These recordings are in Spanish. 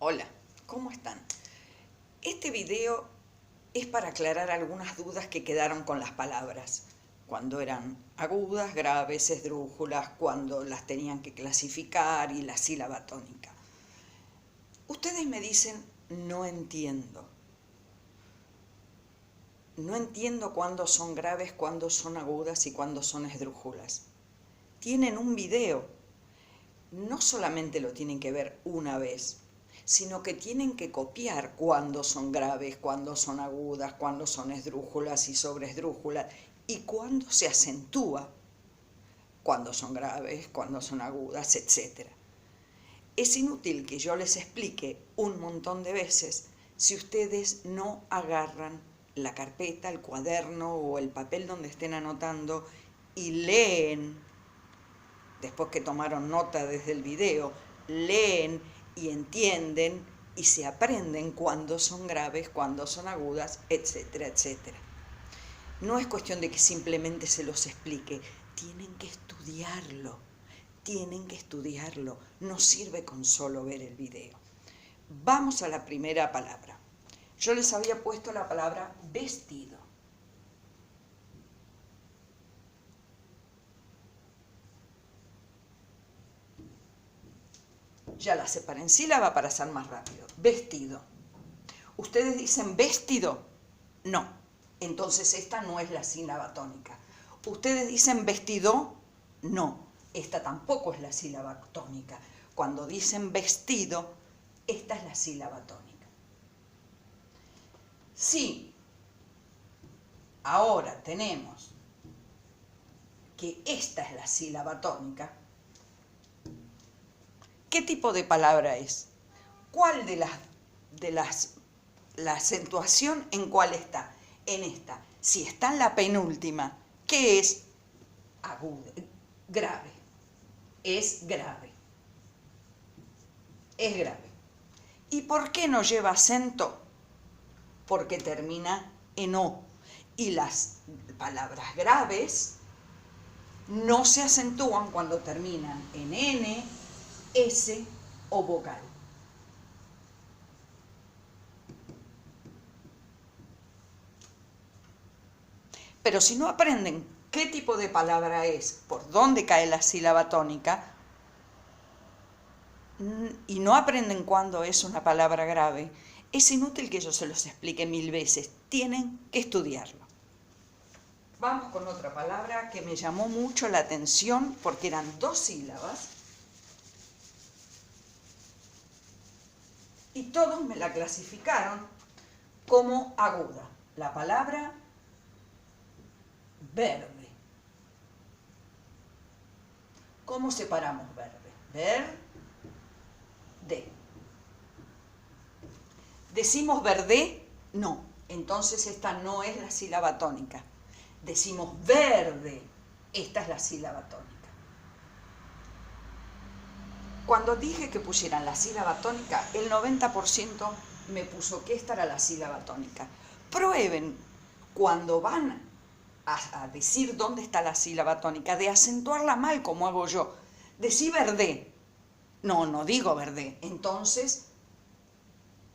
Hola, ¿cómo están? Este video es para aclarar algunas dudas que quedaron con las palabras, cuando eran agudas, graves, esdrújulas, cuando las tenían que clasificar y la sílaba tónica. Ustedes me dicen, no entiendo. No entiendo cuándo son graves, cuándo son agudas y cuándo son esdrújulas. Tienen un video. No solamente lo tienen que ver una vez, sino que tienen que copiar cuándo son graves, cuándo son agudas, cuándo son esdrújulas y sobreesdrújulas, y cuándo se acentúa, cuándo son graves, cuándo son agudas, etc. Es inútil que yo les explique un montón de veces si ustedes no agarran la carpeta, el cuaderno o el papel donde estén anotando y leen. Después que tomaron nota desde el video, leen y entienden y se aprenden cuándo son graves, cuándo son agudas, etcétera, etcétera. No es cuestión de que simplemente se los explique, tienen que estudiarlo, no sirve con solo ver el video. Vamos a la primera palabra. Yo les había puesto la palabra vestido. Ya la separé en sílaba para ser más rápido. Vestido. ¿Ustedes dicen vestido? No. Entonces esta no es la sílaba tónica. ¿Ustedes dicen vestido? No. Esta tampoco es la sílaba tónica. Cuando dicen vestido, esta es la sílaba tónica. Si ahora tenemos que esta es la sílaba tónica, ¿qué tipo de palabra es? ¿Cuál de la acentuación en cuál está? En esta. Si está en la penúltima, ¿qué es? Aguda, grave. Es grave. Es grave. ¿Y por qué no lleva acento? Porque termina en O. Y las palabras graves no se acentúan cuando terminan en N, S o vocal. Pero si no aprenden qué tipo de palabra es, por dónde cae la sílaba tónica, y no aprenden cuándo es una palabra grave, es inútil que yo se los explique 1000 veces. Tienen que estudiarlo. Vamos con otra palabra que me llamó mucho la atención porque eran 2 sílabas y todos me la clasificaron como aguda. La palabra verde. ¿Cómo separamos verde? Verde. ¿Decimos verde? No. Entonces esta no es la sílaba tónica. Decimos verde. Esta es la sílaba tónica. Cuando dije que pusieran la sílaba tónica, el 90% me puso que esta era la sílaba tónica. Prueben cuando van a decir dónde está la sílaba tónica, de acentuarla mal como hago yo. Decí verde. No, no digo verde. Entonces,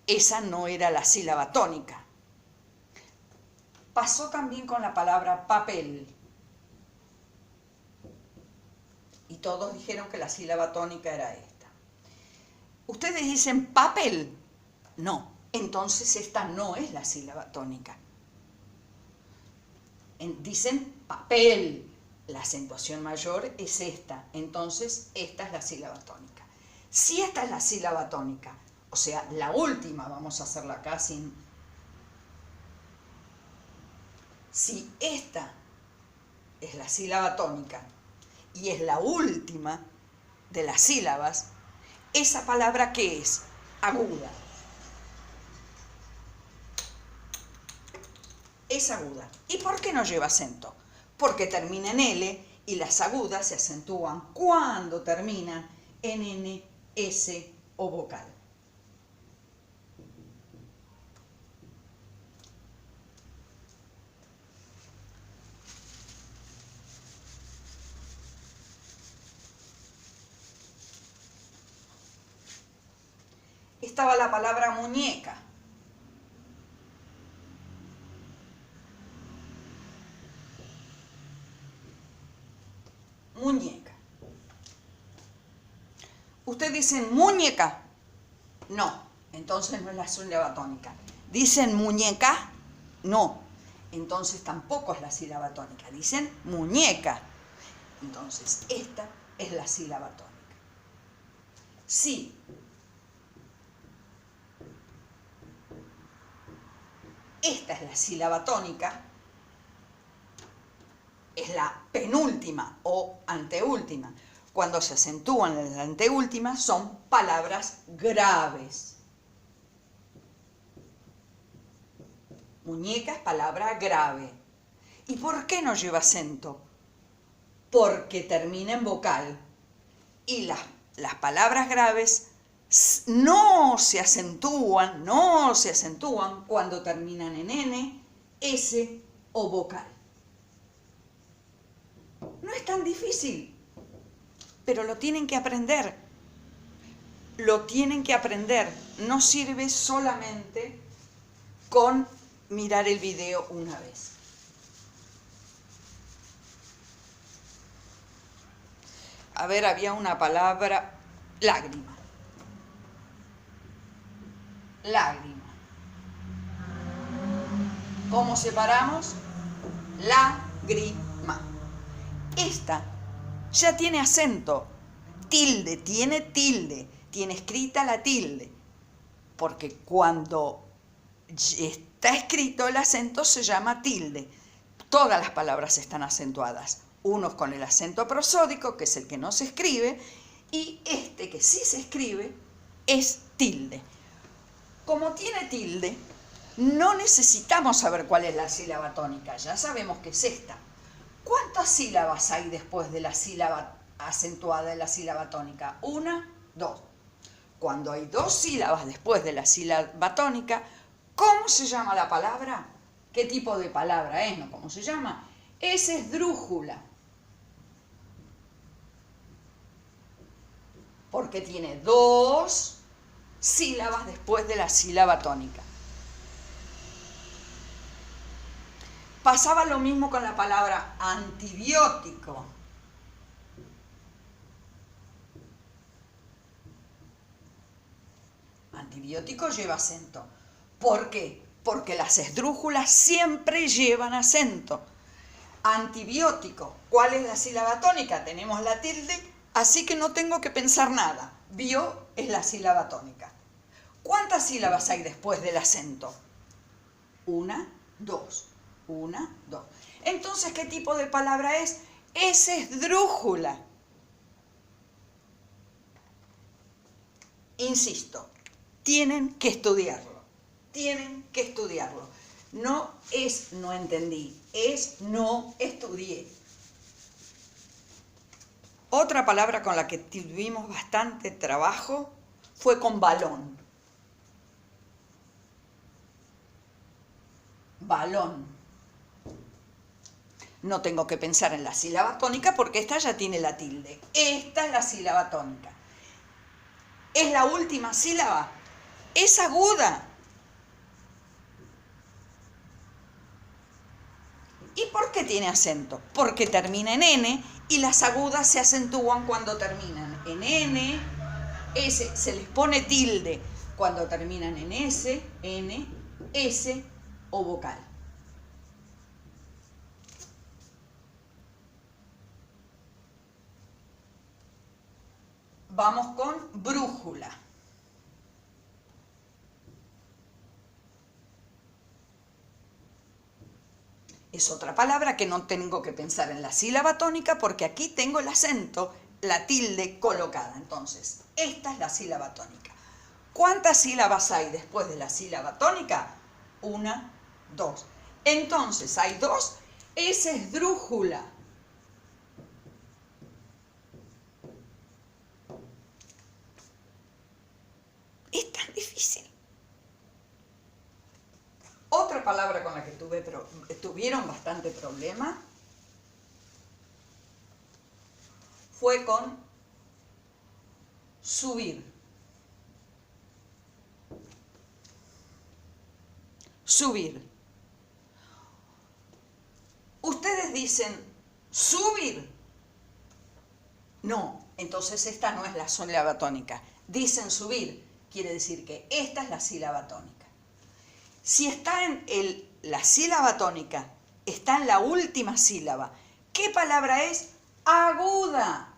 esa no era la sílaba tónica. Pasó también con la palabra papel. Y todos dijeron que la sílaba tónica era esta. ¿Ustedes dicen papel? No. Entonces esta no es la sílaba tónica. Dicen papel. La acentuación mayor es esta. Entonces esta es la sílaba tónica. Si esta es la sílaba tónica, o sea, la última, vamos a hacerla acá sin... Si esta es la sílaba tónica y es la última de las sílabas, esa palabra ¿qué es? Aguda. Es aguda. ¿Y por qué no lleva acento? Porque termina en L y las agudas se acentúan cuando terminan en N, S o vocal. estaba la palabra muñeca. Muñeca. ¿Ustedes dicen muñeca? No, entonces no es la sílaba tónica. ¿Dicen muñeca? No, entonces tampoco es la sílaba tónica. Dicen muñeca. Entonces, esta es la sílaba tónica. Sí. Esta es la sílaba tónica, es la penúltima o anteúltima. Cuando se acentúan en la anteúltima son palabras graves. Muñeca es palabra grave. ¿Y por qué no lleva acento? Porque termina en vocal. Y las palabras graves no se acentúan cuando terminan en N, S o vocal. No es tan difícil, pero lo tienen que aprender. Lo tienen que aprender. No sirve solamente con mirar el video una vez. A ver, había una palabra, lágrima. Lágrima. ¿Cómo separamos? Lágrima. Esta ya tiene acento. Tilde, tiene escrita la tilde. Porque cuando está escrito el acento se llama tilde. Todas las palabras están acentuadas. Unos con el acento prosódico, que es el que no se escribe, y este que sí se escribe es tilde. Como tiene tilde, no necesitamos saber cuál es la sílaba tónica, ya sabemos que es esta. ¿Cuántas sílabas hay después de la sílaba acentuada en la sílaba tónica? Una, dos. Cuando hay dos sílabas después de la sílaba tónica, ¿cómo se llama la palabra? ¿Qué tipo de palabra es? ¿No? ¿Cómo se llama? Es esdrújula. Porque tiene dos sílabas después de la sílaba tónica. Pasaba lo mismo con la palabra antibiótico. Antibiótico lleva acento. ¿Por qué? Porque las esdrújulas siempre llevan acento. Antibiótico. ¿Cuál es la sílaba tónica? Tenemos la tilde, así que no tengo que pensar nada. Bio es la sílaba tónica. ¿Cuántas sílabas hay después del acento? Una, dos. Una, dos. Entonces, ¿qué tipo de palabra es? Es esdrújula. Insisto, tienen que estudiarlo. Tienen que estudiarlo. No es no entendí, es no estudié. Otra palabra con la que tuvimos bastante trabajo fue con balón. Balón. No tengo que pensar en la sílaba tónica porque esta ya tiene la tilde. Esta es la sílaba tónica. Es la última sílaba. Es aguda. ¿Y por qué tiene acento? Porque termina en N y las agudas se acentúan cuando terminan en N, S, se les pone tilde cuando terminan en S, N, S o vocal. Vamos con brújula. Es otra palabra que no tengo que pensar en la sílaba tónica porque aquí tengo el acento, la tilde colocada. Entonces, esta es la sílaba tónica. ¿Cuántas sílabas hay después de la sílaba tónica? Una, dos. Entonces, hay dos. Es esdrújula. Es tan difícil. Otra palabra con la que tuvieron bastante problema fue con subir. subir. Ustedes dicen, subir. No, entonces esta no es la sílaba tónica. Dicen subir, quiere decir que esta es la sílaba tónica. Si está en la sílaba tónica, está en la última sílaba, ¿qué palabra es? Aguda.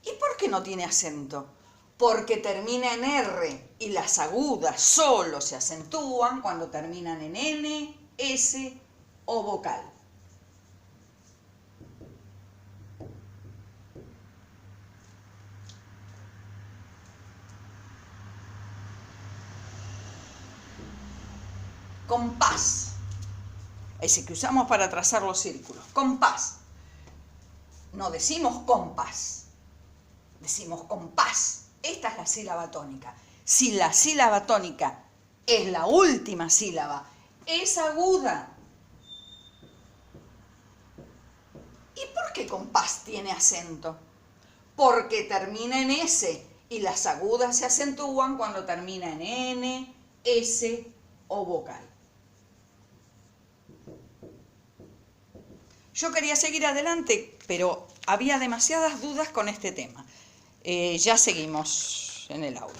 ¿Y por qué no tiene acento? Porque termina en R y las agudas solo se acentúan cuando terminan en N, S o vocal. Compás. Ese que usamos para trazar los círculos. Compás. No decimos compás, decimos compás. Esta es la sílaba tónica. Si la sílaba tónica es la última sílaba, es aguda. ¿Y por qué compás tiene acento? Porque termina en S y las agudas se acentúan cuando termina en N, S o vocal. Yo quería seguir adelante, pero había demasiadas dudas con este tema. Ya seguimos en el aula.